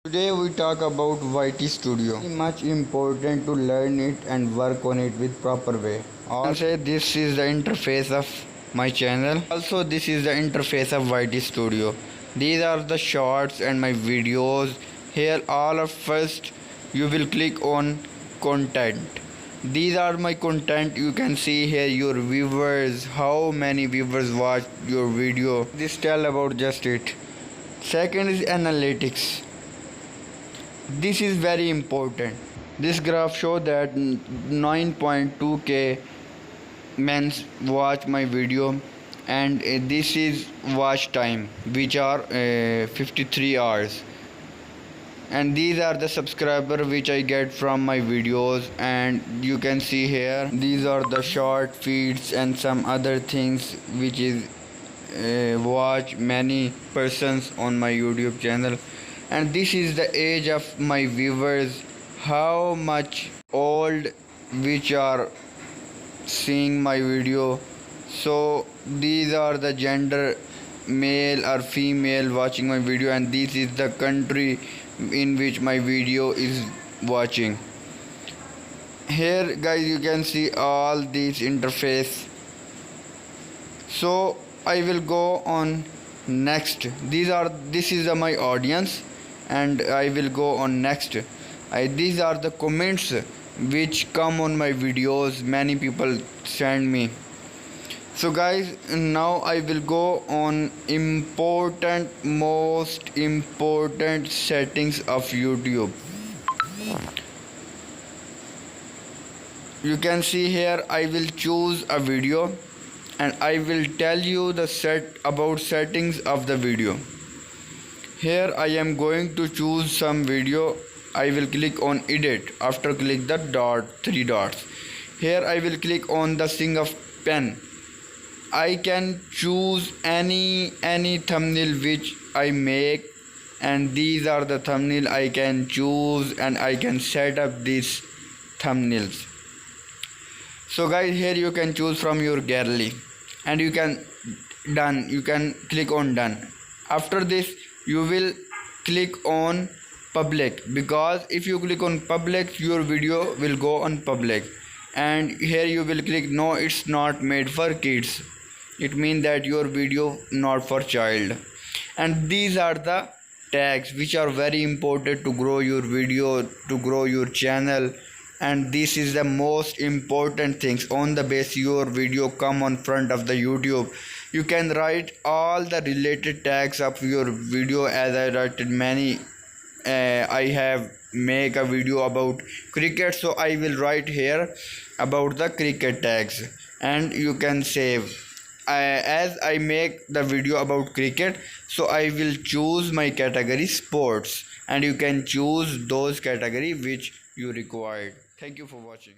Today we talk about YT Studio. It's much important to learn it and work on it with proper way. Also, this is the interface of my channel. Also, this is the interface of YT Studio. These are the shorts and my videos. Here, all of first, you will click on content. These are my content. You can see here your viewers, how many viewers watch your video. This tell about just it. Second is analytics. This is very important. This graph show that 9.2k men watch my video, and this is watch time, which are 53 hours, and these are the subscriber which I get from my videos. And you can see here these are the short feeds and some other things which is watch many persons on my YouTube channel. And this is the age of my viewers, how much old which are seeing my video. So these are the gender, male or female watching my video, and this is the country in which my video is watching. Here guys, you can see all these interface. So I will go on next. This is my audience, and I will go on next. These are the comments which come on my videos, many people send me. So guys, now I will go on most important settings of YouTube. You can see here I will choose a video, and I will tell you the settings of the video. Here I am going to choose some video. I will click on edit. After click the three dots. Here I will click on the thing of pen. I can choose any thumbnail which I make, and these are the thumbnail I can choose, and I can set up these thumbnails. So guys, here you can choose from your gallery, and you can click on done. After this you will click on public, because if you click on public, your video will go on public. And here you will click no, it's not made for kids. It means that your video not for child. And these are the tags which are very important to grow your video, to grow your channel. And this is the most important things. On the base your video come on front of the YouTube, you can write all the related tags of your video. As I write many, I have make a video about cricket, so I will write here about the cricket tags, and you can save. As I make the video about cricket, so I will choose my category sports, and you can choose those category which you required. Thank you for watching.